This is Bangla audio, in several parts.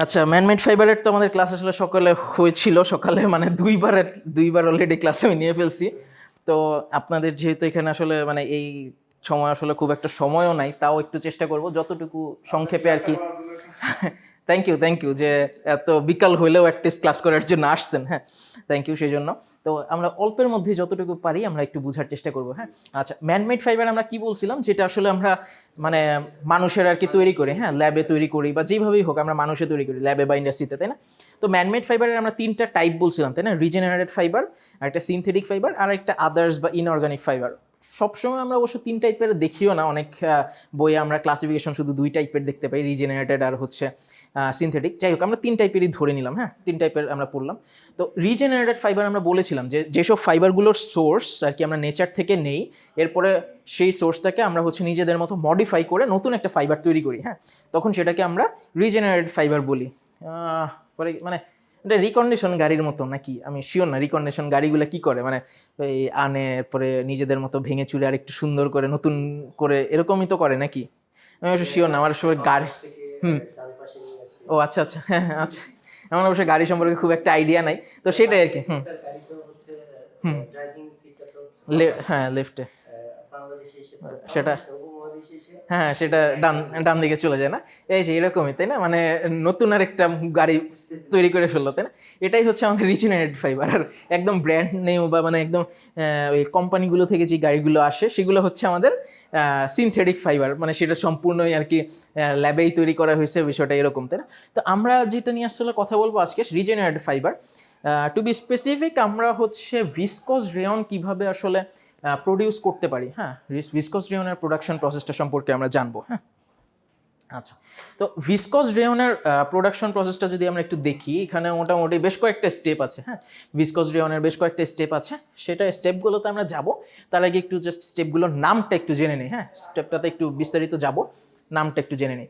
আচ্ছা, ম্যানমেড ফাইবারের তো আমাদের ক্লাস আসলে সকালে হয়েছিল, সকালে মানে দুইবার অলরেডি ক্লাস আমি নিয়ে ফেলছি। তো আপনাদের যেহেতু এখানে আসলে মানে এই সময় আসলে খুব একটা সময়ও নাই, তাও একটু চেষ্টা করব যতটুকু সংক্ষেপে আর কি। থ্যাংক ইউ যে এত বিকাল হইলেও অ্যাটলিস্ট ক্লাস করার জন্য আসছেন। হ্যাঁ, থ্যাংক ইউ সেই জন্য। তো আমরা অল্পের মধ্যে যতটুকু পারি আমরা একটু বোঝার চেষ্টা করব। হ্যাঁ, আচ্ছা, ম্যানমেড ফাইবার আমরা কি বলছিলাম, যেটা আসলে আমরা মানে মানুষের আর কি তৈরি করি, হ্যাঁ ল্যাবে তৈরি করি বা যেভাবেই হোক আমরা মানুষে তৈরি করি ল্যাবে বা ইন্ডাস্ট্রিতে, তাই না? তো ম্যানমেড ফাইবারের আমরা তিনটা টাইপ বলছিলাম, তাই না? রিজেনারেটেড ফাইবার, আর একটা সিনথেটিক ফাইবার, আর একটা আদার্স বা ইনঅর্গানিক ফাইবার। সবসময় আমরা অবশ্য তিন টাইপের দেখিও না, অনেক বইয়ে আমরা ক্লাসিফিকেশন শুধু দুই টাইপের দেখতে পাই, রিজেনারেটেড আর হচ্ছে সিনথেটিক। যাই হোক, আমরা তিন টাইপেরই ধরে নিলাম। হ্যাঁ, তিন টাইপের আমরা পড়লাম। তো রিজেনারেটেড ফাইবার আমরা বলেছিলাম যে যেসব ফাইবারগুলোর সোর্স আর কি আমরা নেচার থেকে নেই, এরপরে সেই সোর্সটাকে আমরা হচ্ছে নিজেদের মতো মডিফাই করে নতুন একটা ফাইবার তৈরি করি। হ্যাঁ, তখন সেটাকে আমরা রিজেনারেটেড ফাইবার বলি। পরে মানে এটা রিকন্ডিশন গাড়ির মতো নাকি, আমি শিওর না রিকন্ডিশন গাড়িগুলো কি করে, মানে এই আনে পরে নিজেদের মতো ভেঙে চুরে আর একটু সুন্দর করে নতুন করে এরকমই তো করে নাকি, আমি অবশ্য শিওর না। আমার সবাই গাড়ি ও আচ্ছা আচ্ছা, হ্যাঁ হ্যাঁ, আচ্ছা, আমার অবশ্য গাড়ি সম্পর্কে খুব একটা আইডিয়া নাই, তো সেটাই আর কি। হ্যাঁ লেফটে, সেটা হ্যাঁ সেটা ডান ডান দিকে চলে যায় না, এই যে এরকমই, তাই না? মানে নতুন আর একটা গাড়ি তৈরি করে ফেললো, তাই না? এটাই হচ্ছে আমাদের রিজেনারেটেড ফাইবার। আর একদম ব্র্যান্ড নেম বা মানে একদম ওই কোম্পানিগুলো থেকে যে গাড়িগুলো আসে সেগুলো হচ্ছে আমাদের সিনথেটিক ফাইবার, মানে সেটা সম্পূর্ণই আর কি ল্যাবেই তৈরি করা হয়েছে, বিষয়টা এরকম, তাই না? তো আমরা যেটা নিয়ে আসলে কথা বলবো আজকে, রিজেনারেটেড ফাইবার। টু বি স্পেসিফিক, আমরা হচ্ছে ভিসকস রেয়ন কিভাবে আসলে প্রডিউস করতে পারি। হ্যাঁ, ভিসকস রেয়নের প্রোডাকশন প্রসেসটা সম্পর্কে আমরা জানবো। হ্যাঁ, আচ্ছা, তো ভিসকস রেয়নের প্রোডাকশন প্রসেসটা যদি আমরা একটু দেখি, এখানে মোটামুটি বেশ কয়েকটা স্টেপ আছে। হ্যাঁ, ভিসকস রেয়নের বেশ কয়েকটা স্টেপ আছে, সেটা স্টেপগুলোতে আমরা যাব। তার আগে একটু জাস্ট স্টেপগুলোর নামটা একটু জেনে নিই। হ্যাঁ, স্টেপটাতে একটু বিস্তারিত যাব, নামটা একটু জেনে নিই।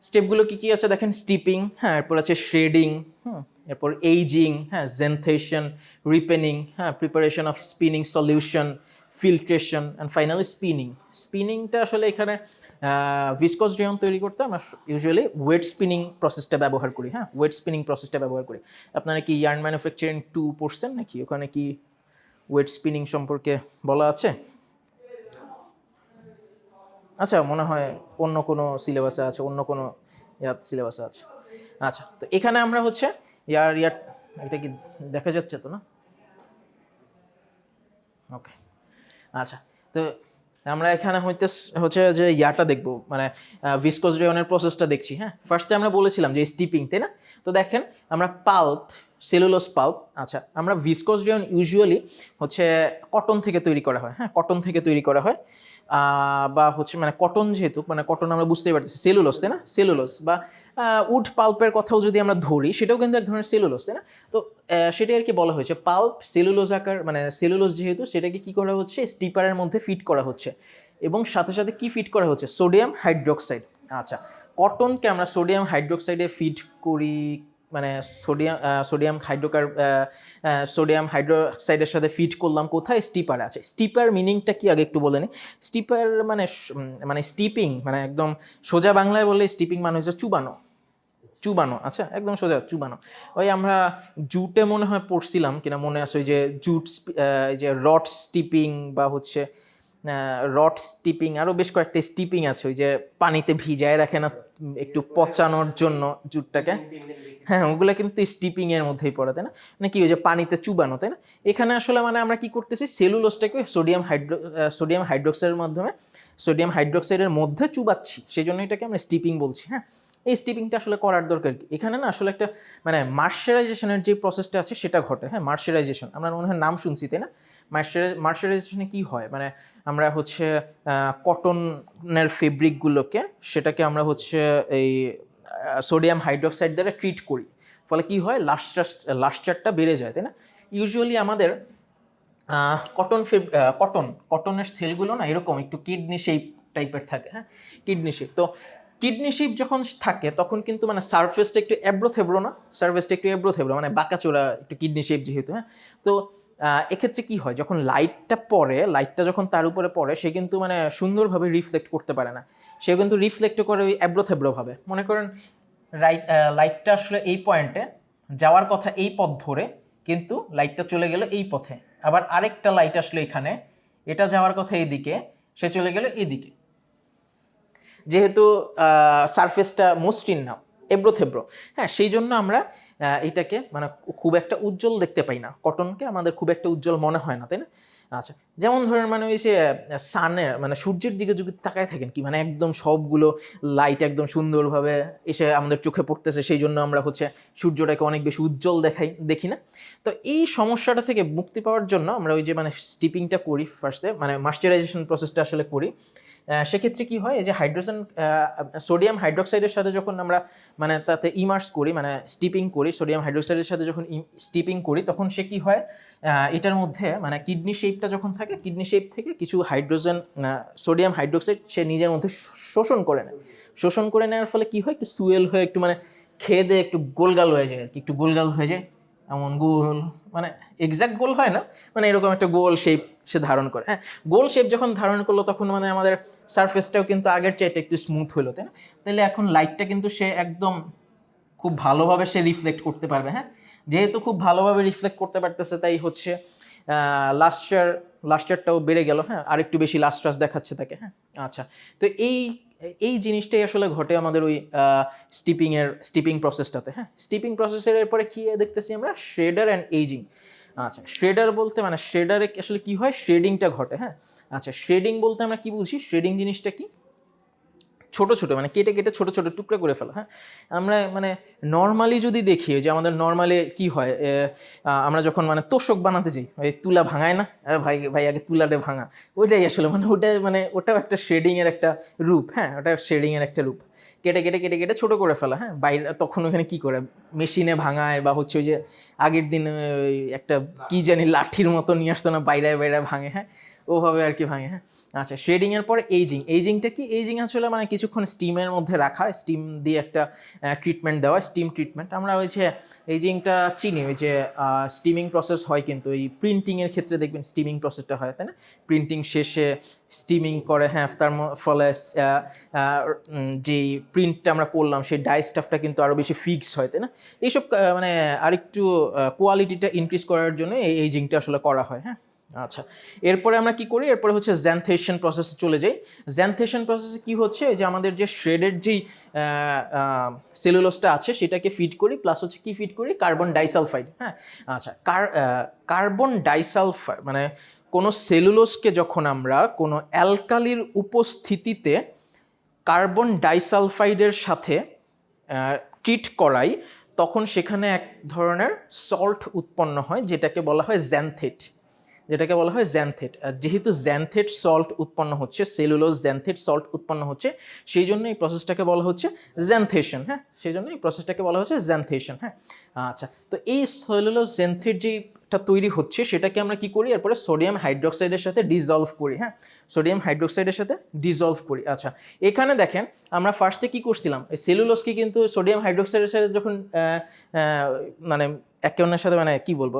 স্টেপগুলো কী কী আছে দেখেন, স্টিপিং, হ্যাঁ, এরপর আছে শ্রেডিং, এরপর এইজিং, হ্যাঁ, জেনথেশন, রিপেনিং, হ্যাঁ, preparation of spinning solution, filtration and finally spinning. স্পিনিংটা আসলে এখানে ভিসকস রেয়ন তৈরি করতে আমরা ইউজুয়ালি ওয়েট স্পিনিং প্রসেসটা ব্যবহার করি। হ্যাঁ, ওয়েট স্পিনিং প্রসেসটা ব্যবহার করি। আপনারা কি ইয়ার্ন ম্যানুফ্যাকচারিং 2 পড়ছেন নাকি? ওখানে কি ওয়েট স্পিনিং সম্পর্কে বলা আছে? আচ্ছা, মনে হয় অন্য কোনো সিলেবাসে আছে, অন্য কোনো সিলেবাসে আছে। আচ্ছা, তো এখানে আমরা হচ্ছে ইয়ার এটা কি দেখা যাচ্ছে তো না? ওকে, আচ্ছা, তো আমরা এখানে হচ্ছে যে ইয়াটা দেখবো, মানে ভিসকস রেয়নের প্রসেসটা দেখছি। হ্যাঁ, ফার্স্টে আমরা বলেছিলাম যে স্টিপিং, তাই না? তো দেখেন, আমরা পাল্প, সেলুলোজ পাল্প, আচ্ছা, আমরা ভিসকস রেয়ন ইউজুয়ালি হচ্ছে কটন থেকে তৈরি করা হয়। হ্যাঁ, কটন থেকে তৈরি করা হয়, বা হচ্ছে মানে কটন, যেহেতু মানে কটন আমরা বুঝতেই পারতেছি সেলুলোজ, তাই না? সেলুলোজ বা উড পাল্পের কথাও যদি আমরা ধরি, সেটাও কিন্তু এক ধরনের সেলুলোজ, তাই না? তো সেটাই আর কি বলা হয়েছে পাল্প সেলুলোজ আকার, মানে সেলুলোজ যেহেতু, সেটাকে কি করা হচ্ছে, স্টিপারের মধ্যে ফিট করা হচ্ছে, এবং সাথে সাথে কি ফিট করা হচ্ছে, সোডিয়াম হাইড্রোক্সাইড। আচ্ছা, কটনকে আমরা সোডিয়াম হাইড্রোক্সাইডে ফিট করি, মানে সোডিয়াম হাইড্রোক্সাইডের সাথে ফিট করলাম কোথায়, স্টিপারে আছে। স্টিপার মিনিংটা কি আগে একটু বলে নিই। স্টিপার মানে মানে স্টিপিং, মানে একদম সোজা বাংলায় বললে স্টিপিং মানে হচ্ছে চুবানো, চুবানো। আচ্ছা, একদম সোজা চুবানো। ওই আমরা জুটে মনে হয় পড়ছিলাম কিনা মনে আছে, ওই যে জুট, এই যে রড স্টিপিং বা হচ্ছে রড স্টিপিং, আরও বেশ কয়েকটা স্টিপিং আছে, ওই যে পানিতে ভিজায় রাখে না একটু পচানোর জন্য জুটটাকে। হ্যাঁ, ওগুলো কিন্তু স্টিপিংয়ের মধ্যেই পড়ে, তাই না? মানে কি, ওই যে পানিতে চুবানো, তাই না? এখানে আসলে মানে আমরা কি করতেছি, সেলুলোজটাকে সোডিয়াম হাইড্রোক্সাইডের মাধ্যমে, সোডিয়াম হাইড্রোক্সাইডের মধ্যে চুবাচ্ছি, সেই জন্য এটাকে আমরা স্টিপিং বলছি। হ্যাঁ, এই স্টিপিংটা আসলে করার দরকার কি, এখানে না আসলে একটা মানে মার্শারাইজেশনের যে প্রসেসটা আছে সেটা ঘটে। হ্যাঁ, মার্শারাইজেশন আমরা মনে হয় নাম শুনছি, তাই না? মার্শারাইজেশনে কি হয়, মানে আমরা হচ্ছে কটনের ফেব্রিকগুলোকে, সেটাকে আমরা হচ্ছে এই সোডিয়াম হাইড্রোক্সাইড দ্বারা ট্রিট করি, ফলে কি হয়, লাস্টারটা বেড়ে যায়, তাই না? ইউজুয়ালি আমাদের কটনের সেলগুলো না এরকম একটু কিডনি শেপ টাইপের থাকে। হ্যাঁ, কিডনি শেপ। তো কিডনি শেপ যখন থাকে তখন কিন্তু মানে সারফেসটা একটু এবড়ো থেবড়ো না, মানে বাঁকাচোরা একটু কিডনি শেপ যেহেতু। হ্যাঁ, তো এক্ষেত্রে কি হয়, যখন লাইটটা যখন তার উপরে পড়ে, সে কিন্তু মানে সুন্দরভাবে রিফ্লেক্ট করতে পারে না, সে কিন্তু রিফ্লেক্ট করে ওই এবড়ো থেবড়োভাবে। মনে করেন লাইটটা আসলে এই পয়েন্টে যাওয়ার কথা এই পথ ধরে, কিন্তু লাইটটা চলে গেল এই পথে। আবার আরেকটা লাইট আসলে এখানে, এটা যাওয়ার কথা এইদিকে, সে চলে গেল এইদিকে। যেহেতু সারফেসটা মসৃণ না, এবড়ো থেবড়ো, হ্যাঁ, সেই জন্য আমরা এটাকে মানে খুব একটা উজ্জ্বল দেখতে পাই না, কটনকে আমাদের খুব একটা উজ্জ্বল মনে হয় না, তাই না? আচ্ছা, যেমন ধরেন মানে ওই যে সানের মানে সূর্যের দিকে যদি তাকায় থাকেন কি মানে একদম সবগুলো লাইট একদম সুন্দরভাবে এসে আমাদের চোখে পড়তেছে, সেই জন্য আমরা হচ্ছে সূর্যটাকে অনেক বেশি উজ্জ্বল দেখি না। তো এই সমস্যাটা থেকে মুক্তি পাওয়ার জন্য আমরা ওই যে মানে স্টিপিংটা করি ফার্স্টে, মানে ময়েশ্চারাইজেশন প্রসেসটা আসলে করি। সেক্ষেত্রে কি হয়, এই যে সোডিয়াম হাইড্রোক্সাইডের সাথে যখন আমরা মানে তাতে ইমার্স করি, মানে স্টিপিং করি, সোডিয়াম হাইড্রোক্সাইডের সাথে যখন স্টিপিং করি, তখন সে কি হয়, এটার মধ্যে মানে কিডনি শেপটা যখন থাকে, কিডনি শেপ থেকে কিছু সোডিয়াম হাইড্রোক্সাইড সে নিজের মধ্যে শোষণ করে নেয়। শোষণ করে নেওয়ার ফলে কি হয়, একটু সুয়েল হয়ে একটু মানে খেয়ে দিয়ে একটু গোলগাল হয়ে যায় আর কি, একটু গোলগাল হয়ে যায়, এমন গোল, মানে এক্স্যাক্ট গোল হয় না, মানে এরকম একটা গোল শেপ সে ধারণ করে। হ্যাঁ, গোল শেপ যখন ধারণ করলো তখন মানে আমাদের সারফেসটাও কিন্তু আগের চাইতে একটু স্মুথ হলো, তাই না? তাহলে এখন লাইটটা কিন্তু সে একদম খুব ভালোভাবে সে রিফ্লেক্ট করতে পারবে। হ্যাঁ, যেহেতু খুব ভালোভাবে রিফ্লেক্ট করতে পারতেছে, তাই হচ্ছে লাস্টারটাও বেড়ে গেল। হ্যাঁ, আরেকটু বেশি লাস্টার্স দেখাচ্ছে তাকে। হ্যাঁ, আচ্ছা, তো এই জিনিসটাই আসলে ঘটে আমাদের ওই স্টিপিং প্রসেসটাতে। হ্যাঁ, স্টিপিং প্রসেসের এরপরে কি দেখতেছি আমরা, শ্রেডার অ্যান্ড এইজিং। আচ্ছা, শ্রেডার বলতে মানে শ্রেডারে আসলে কি হয়, শ্রেডিংটা ঘটে। হ্যাঁ, আচ্ছা, শ্রেডিং বলতে আমরা কি বুঝি, শ্রেডিং জিনিসটা কি, ছোট ছোট মানে কেটে কেটে ছোট ছোট টুকরা করে ফেলা। হ্যাঁ, আমরা মানে নর্মালি যদি দেখি যে আমাদের নর্মালি কি হয়, আমরা যখন মানে তোষক বানাতে যাই, ওই তুলা ভাঙায় না, ভাই ভাই আগে তুলাটা ভাঙা, ওইটাই আসলে মানে ওটাও একটা শেডিংয়ের একটা রূপ। হ্যাঁ, ওটা শেডিংয়ের একটা রূপ, কেটে কেটে কেটে কেটে ছোটো করে ফেলা। হ্যাঁ, বাইরে তখন ওখানে কী করে মেশিনে ভাঙায়, বা হচ্ছে ওই যে আগের দিন ওই একটা কী জানি লাঠির মতো নিয়ে আসতো না, বাইরে বাইরে ভাঙে। হ্যাঁ, ওভাবে আর কি ভাঙে। হ্যাঁ, আচ্ছা, শেডিংয়ের পরে এইজিংটা কি, এইজিং আসলে মানে কিছুক্ষণ স্টিমের মধ্যে রাখা, স্টিম দিয়ে একটা ট্রিটমেন্ট দেওয়া, স্টিম ট্রিটমেন্ট। আমরা ওই যে এইজিংটা চিনি, ওই যে স্টিমিং প্রসেস হয় কিন্তু এই প্রিন্টিংয়ের ক্ষেত্রে দেখবেন স্টিমিং প্রসেসটা হয়, তাই না? প্রিন্টিং শেষে স্টিমিং করে, হ্যাঁ, তার ফলে যেই প্রিন্টটা আমরা করলাম সেই ডাই স্টাফটা কিন্তু আরও বেশি ফিক্স হয়, তাই না? এইসব মানে আরেকটু কোয়ালিটিটা ইনক্রিজ করার জন্য এই এইজিংটা আসলে করা হয়। হ্যাঁ, আচ্ছা, এরপরে আমরা কি করি, এরপরে হচ্ছে জ্যানথেশন প্রসেসে চলে যাই। জ্যানথেশন প্রসেসে কি হচ্ছে, যে আমাদের যে শ্রেডের যেই সেলুলোসটা আছে সেটাকে ফিড করি, প্লাস হচ্ছে কি ফিড করি, কার্বন ডাইসালফাইড। হ্যাঁ, আচ্ছা, কার্বন ডাইসালফাইড মানে কোনো সেলুলোসকে যখন আমরা কোনো অ্যালকালির উপস্থিতিতে কার্বন ডাইসালফাইডের সাথে ট্রিট করাই, তখন সেখানে এক ধরনের সল্ট উৎপন্ন হয়, যেটাকে বলা হয় জ্যানথেট। আর যেহেতু জ্যানথেট সল্ট উৎপন্ন হচ্ছে, সেলুলোজ জ্যানথেট সল্ট উৎপন্ন হচ্ছে, সেই জন্য এই প্রসেসটাকে বলা হচ্ছে জ্যানথেশন। হ্যাঁ, সেই জন্য এই প্রসেসটাকে বলা হচ্ছে জ্যানথেশন। হ্যাঁ, আচ্ছা, তো এই সেলুলোজ জ্যানথেট যেটা তৈরি হচ্ছে সেটাকে আমরা কি করি, এরপরে সোডিয়াম হাইড্রোক্সাইডের সাথে ডিজলভ করি। হ্যাঁ, সোডিয়াম হাইড্রোক্সাইডের সাথে ডিজলভ করি। আচ্ছা, এখানে দেখেন আমরা ফার্স্টে কি করছিলাম, এই সেলুলোজকে কিন্তু সোডিয়াম হাইড্রোক্সাইডের সাথে যখন মানে একে অন্যের সাথে মানে কি বলবো,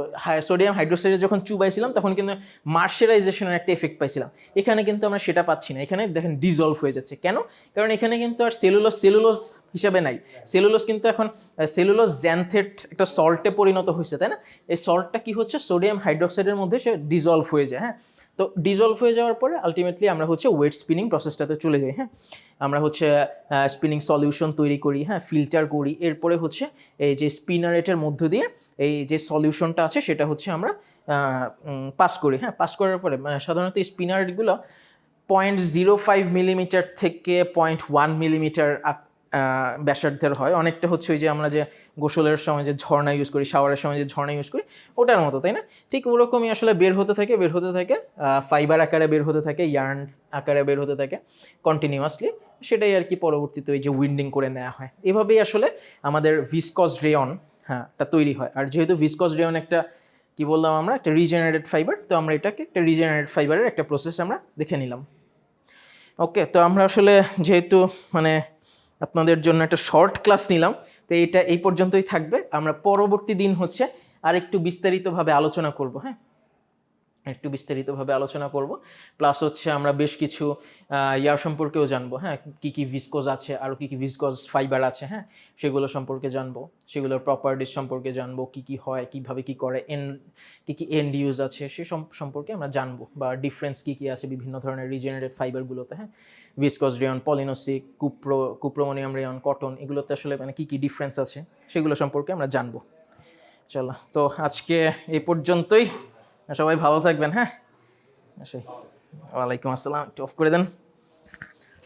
সোডিয়াম হাইড্রোক্সাইডে যখন চুবাইছিলাম তখন কিন্তু মার্শারাইজেশনের একটা এফেক্ট পাইছিলাম। এখানে কিন্তু আমরা সেটা পাচ্ছি না, এখানে দেখেন ডিজলভ হয়ে যাচ্ছে। কেন? কারণ এখানে কিন্তু আর সেলুলোজ হিসাবে নাই, সেলুলোজ কিন্তু এখন সেলুলোজ জ্যানথেট একটা সল্টে পরিণত হয়েছে, তাই না? এই সল্টটা কি হচ্ছে, সোডিয়াম হাইড্রোক্সাইডের মধ্যে সে ডিজলভ হয়ে যায়। হ্যাঁ, তো ডিজলভ হয়ে যাওয়ার পরে আলটিমেটলি আমরা হচ্ছে ওয়েট স্পিনিং প্রসেসটাতে চলে যাই। হ্যাঁ, আমরা হচ্ছে স্পিনিং সলিউশন তৈরি করি, হ্যাঁ, ফিল্টার করি, এরপরে হচ্ছে এই যে স্পিনারেটের মধ্য দিয়ে এই যে সলিউশনটা আছে সেটা হচ্ছে আমরা পাস করি। হ্যাঁ, পাস করার পরে মানে সাধারণত এই স্পিনারেটগুলো 0.05 মিলিমিটার থেকে 0.1 মিলিমিটার ব্যাসার্ধের হয়। অনেকটা হচ্ছে ওই যে আমরা যে গোসলের সময় যে ঝর্ণা ইউজ করি, শাওয়ারের সময় যে ঝর্ণা ইউজ করি, ওটার মতো, তাই না? ঠিক ওরকমই আসলে বের হতে থাকে ফাইবার আকারে বের হতে থাকে, ইয়ার্ন আকারে বের হতে থাকে কন্টিনিউয়াসলি। সেটাই আর কি পরবর্তীতে ওই যে উইন্ডিং করে নেওয়া হয়। এভাবেই আসলে আমাদের ভিসকস রেয়ন, হ্যাঁ, এটা তৈরি হয়। আর যেহেতু ভিসকস রেয়ন একটা কি বললাম আমরা, একটা রিজেনারেটেড ফাইবার, তো আমরা এটাকে একটা রিজেনারেটেড ফাইবারের একটা প্রসেস আমরা দেখে নিলাম। ওকে, তো আমরা আসলে যেহেতু মানে আপনাদের জন্য একটা শর্ট ক্লাস নিলাম, তো এটা এই পর্যন্তই থাকবে। আমরা পরবর্তী দিন হচ্ছে আর একটু বিস্তারিতভাবে আলোচনা করব। হ্যাঁ, একটু বিস্তারিতভাবে আলোচনা করব। প্লাস হচ্ছে আমরা বেশ কিছু ইয়ার সম্পর্কেও জানবো, হ্যাঁ, কী কী ভিসকোজ আছে, আরও কী কী ভিসকোজ ফাইবার আছে, হ্যাঁ, সেগুলো সম্পর্কে জানবো, সেগুলোর প্রপার্টিস সম্পর্কে জানবো, কী কী হয়, কীভাবে কী করে, কী কী এন্ড ইউজ আছে সে সম্পর্কে আমরা জানবো, বা ডিফারেন্স কী কী আছে বিভিন্ন ধরনের রিজেনারেট ফাইবারগুলোতে, হ্যাঁ, ভিসকোজ রেয়ন, পলিনোসিক, কুপ্রোমোনিয়াম রেয়ন, কটন, এগুলোতে আসলে মানে কী কী ডিফারেন্স আছে সেগুলো সম্পর্কে আমরা জানবো। চলো, তো আজকে এই পর্যন্তই, সবাই ভালো থাকবেন, হ্যাঁ। ওয়ালাইকুম আসসালাম, একটু অফ করে দেন।